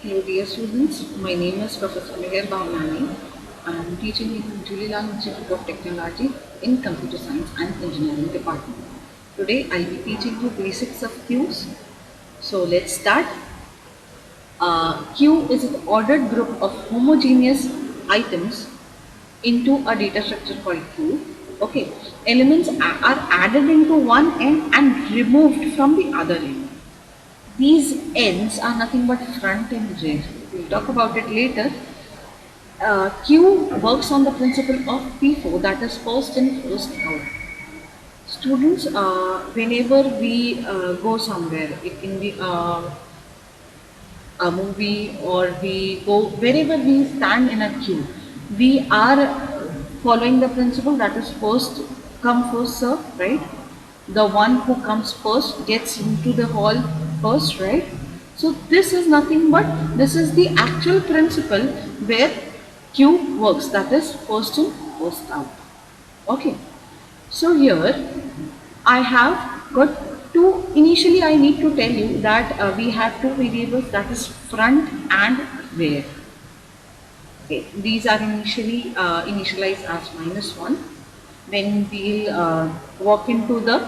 Hello dear students, my name is Professor Meher Bhavnani. I am teaching in Julilal Institute of Technology in Computer Science and Engineering Department. Today I will be teaching you basics of queues. So let's start. Queue is an ordered group of homogeneous items into a data structure called queue. Okay, elements are added into one end and removed from the other end. These ends are nothing but front and rear. We'll talk about it later. Q works on the principle of FIFO, that is first in, first out. Students, whenever we go somewhere, it can be a movie or we go wherever we stand in a queue, we are following the principle that is first come first serve, right? The one who comes first gets into the hall first, right? So this is nothing but this is the actual principle where queue works, that is first in first out. Okay, so here I have got two. Initially, I need to tell you that we have two variables, that is front and rear. Okay, these are initially initialized as -1. When we'll walk into the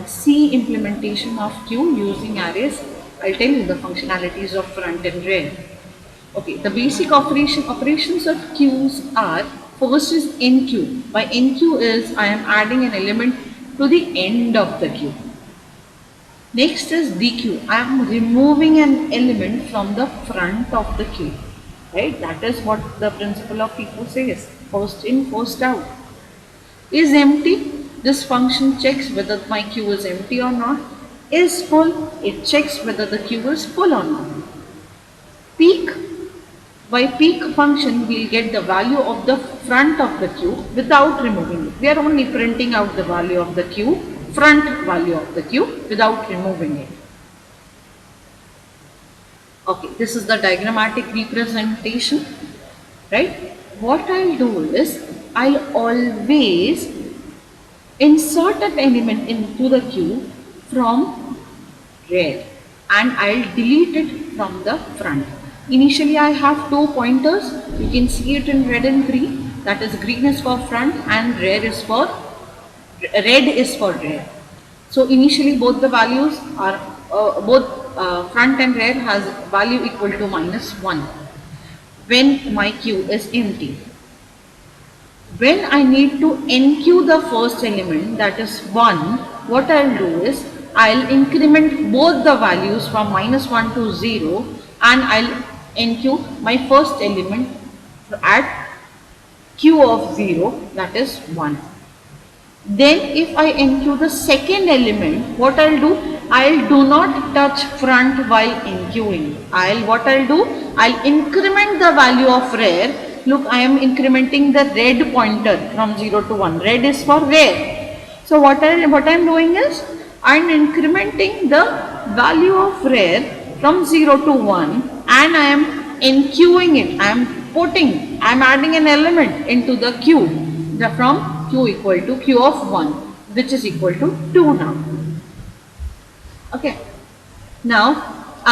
C implementation of Q using arrays, I'll tell you the functionalities of front and rear. Okay, the basic operations of queues are, first is NQ. By NQ is I am adding an element to the end of the queue. Next is DQ. I am removing an element from the front of the queue. Right? That is what the principle of FIFO says. First in, first out. Is empty. This function checks whether my queue is empty or not. Is full. It checks whether the queue is full or not. Peak. By peak function, we'll get the value of the front of the queue without removing it. We are only printing out the value of the queue, front value of the queue without removing it. Okay, this is the diagrammatic representation, right? What I'll do is, I'll always insert an element into the queue from rear and I'll delete it from the front. Initially I have two pointers, you can see it in red and green, that is green is for front and red is for rear. So initially both the values are, front and rear has value equal to -1 when my queue is empty. When I need to NQ the first element, that is 1, what I'll do is I'll increment both the values from -1 to 0 and I'll NQ my first element at Q of 0, that is 1. Then if I NQ the second element, what I'll do? I'll do not touch front while NQing. What I'll do? I'll increment the value of rear. Look, I am incrementing the red pointer from 0 to 1. Red is for rear. So what I'm doing is, I'm incrementing the value of rear from 0 to 1 and I am NQing it. I'm adding an element into the queue from Q equal to Q of 1, which is equal to 2 now. Okay. Now,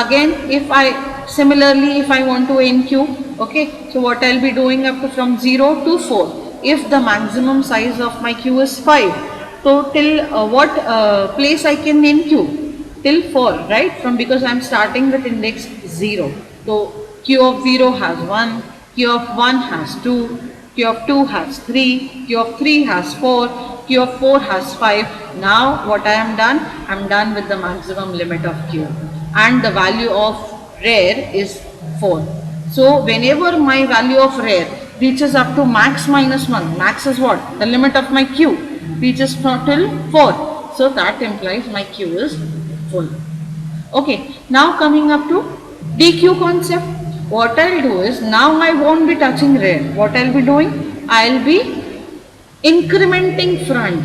again, if I want to NQ, okay, so what I'll be doing up to from 0 to 4. If the maximum size of my queue is 5, so till what place I can NQ? Till 4, right? Because I'm starting with index 0. So Q of 0 has 1, Q of 1 has 2, Q of 2 has 3, Q of 3 has 4, Q of 4 has 5. Now what I am done? I am done with the maximum limit of Q. And the value of rear is 4. So whenever my value of rear reaches up to max -1, max is what? The limit of my Q reaches till 4. So that implies my Q is full. Okay, now coming up to DQ concept. What I'll do is, now I won't be touching rear. What I'll be doing? I'll be incrementing front.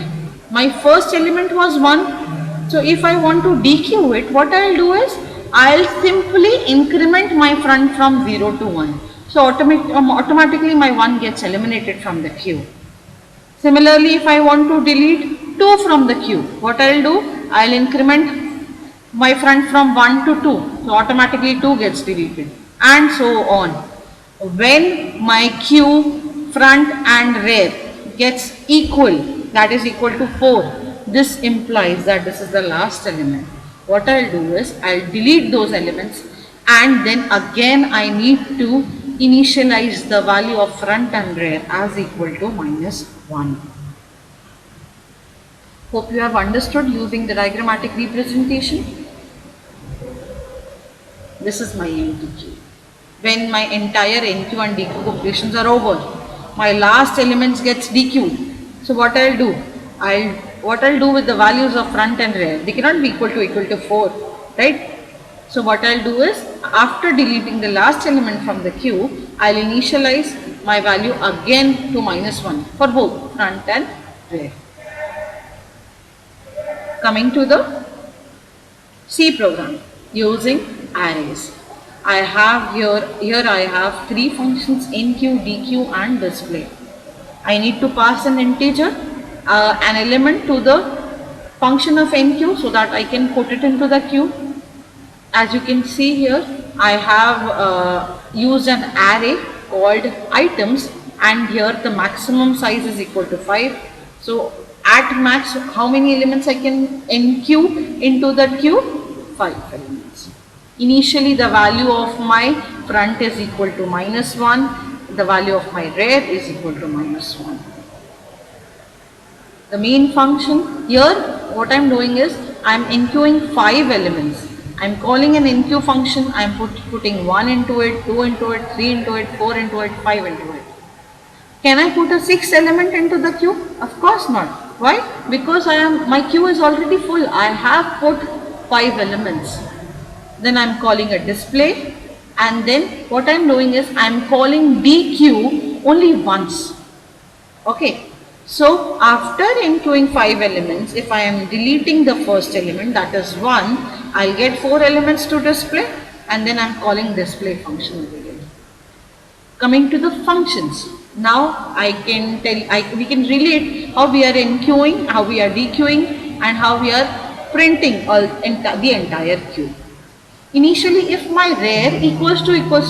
My first element was 1. So if I want to DQ it, what I'll do is, I'll simply increment my front from 0 to 1. So automatically my 1 gets eliminated from the queue. Similarly, if I want to delete 2 from the queue, what I'll do? I'll increment my front from 1 to 2, so automatically 2 gets deleted, and so on. When my Q front and rear gets equal, that is equal to 4, this implies that this is the last element. What I'll do is I'll delete those elements, and then again I need to initialize the value of front and rear as equal to -1. Hope you have understood using the diagrammatic representation. This is my NQ. When my entire NQ and DQ operations are over, my last elements gets DQ'd. So what I'll do? What I'll do with the values of front and rear? They cannot be equal to 4, right? So what I'll do is, after deleting the last element from the Q, I'll initialize my value again to -1 for both front and rear. Coming to the C program using arrays. I have here I have 3 functions: NQ, DQ and display. I need to pass an integer, an element to the function of NQ so that I can put it into the Q. As you can see here, I have used an array called items, and here the maximum size is equal to 5. So at max, how many elements I can NQ into the Q? 5 elements. Initially the value of my front is equal to -1, the value of my rear is equal to -1. The main function here, what I am doing is I am NQing 5 elements. I am calling an NQ function, I am putting 1 into it, 2 into it, 3 into it, 4 into it, 5 into it. Can I put a 6th element into the queue? Of course not. Why? Because my queue is already full. I have put 5 elements. Then I am calling a display, and then what I am doing is I am calling DQ only once. Okay. So after NQing 5 elements, if I am deleting the first element, that is 1, I'll get 4 elements to display, and then I'm calling display function again. Coming to the functions. Now I can we can relate how we are NQing, how we are DQing, and how we are printing the entire queue. Initially, if my rear equals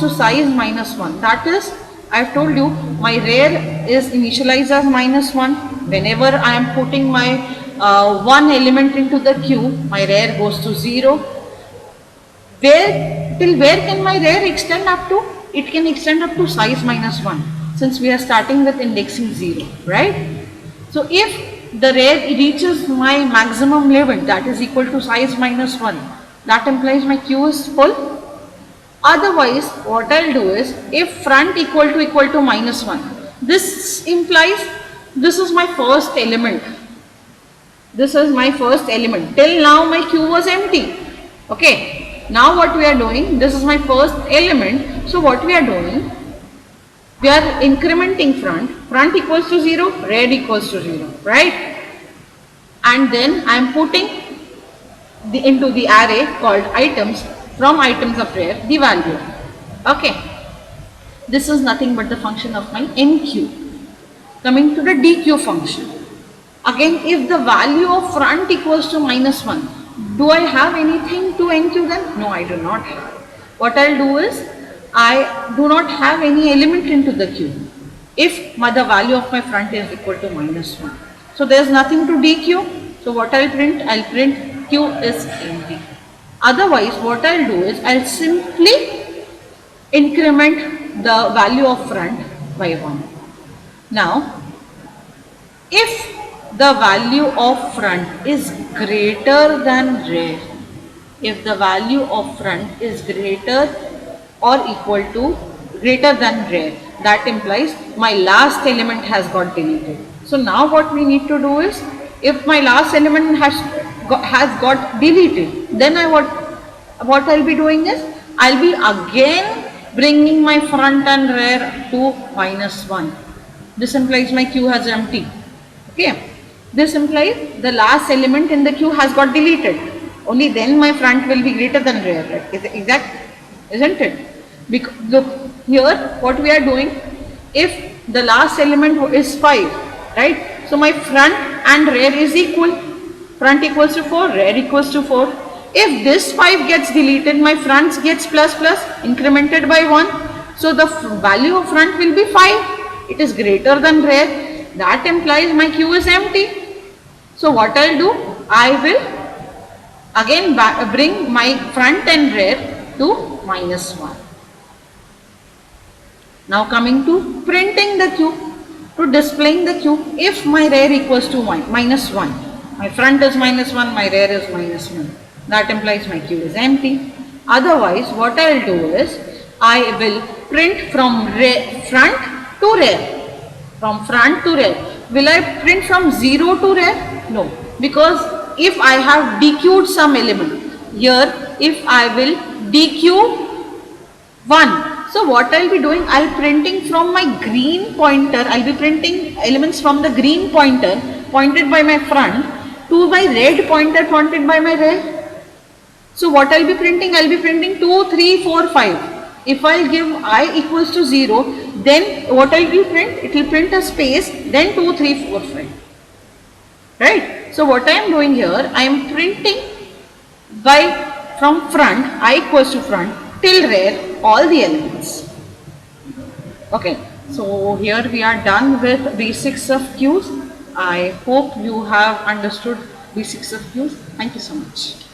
to size -1, that is, I've told you my rear is initialized as -1. Whenever I am putting my one element into the queue, my rear goes to 0. Till where can my rear extend up to? It can extend up to size -1, since we are starting with indexing 0, right? So if the rear reaches my maximum limit, that is equal to size -1, that implies my queue is full. Otherwise, what I'll do is, if front equal to -1, this implies this is my first element. This is my first element. Till now my queue was empty. Okay. Now what we are doing, this is my first element. So what we are doing, we are incrementing front equals to 0, rear equals to 0, right? And then I am putting into the array called items, from items of rear, the value. Okay. This is nothing but the function of my NQ. Coming to the DQ function. Again, if the value of front equals to -1, do I have anything to NQ then? No, I do not have. What I'll do is, I do not have any element into the queue if the value of my front is equal to -1. So there's nothing to DQ. So what I'll print Q is empty. Otherwise, what I'll do is I'll simply increment the value of front by 1. Now, if the value of front is greater than rear, if the value of front is greater than rear, that implies my last element has got deleted. So now what we need to do is, if my last element has got deleted, then what I'll be doing is, I'll be again bringing my front and rear to -1. This implies my queue has empty. Okay. This implies the last element in the queue has got deleted. Only then my front will be greater than rear. Exact, isn't it? Because look here, what we are doing, if the last element is 5, right? So my front and rear is equal. Front equals to 4, rear equals to 4. If this 5 gets deleted, my front gets plus plus incremented by 1. So the value of front will be 5. It is greater than rear. That implies my queue is empty. So what I'll do? I will again bring my front and rear to -1. Now coming to printing the queue, to displaying the queue. If my rear equals to -1, my front is -1, my rear is -1. That implies my queue is empty. Otherwise, what I will do is, I will print from front to rear. From front to rear. Will I print from 0 to rear? No. Because if I have dequeued some element, here if I will dequeue 1. So what I'll be doing, I'll printing from my green pointer, I'll be printing elements from the green pointer pointed by my front to my red pointer pointed by my rear. So what I'll be printing? I'll be printing 2, 3, 4, 5. If I'll give I equals to 0, then what I'll be print? It will print a space, then 2, 3, 4, 5. Right? So what I am doing here, I am printing by from front, I equals to front, till rear, all the elements. Okay. So here we are done with basics of queues. I hope you have understood basics of queues. Thank you so much.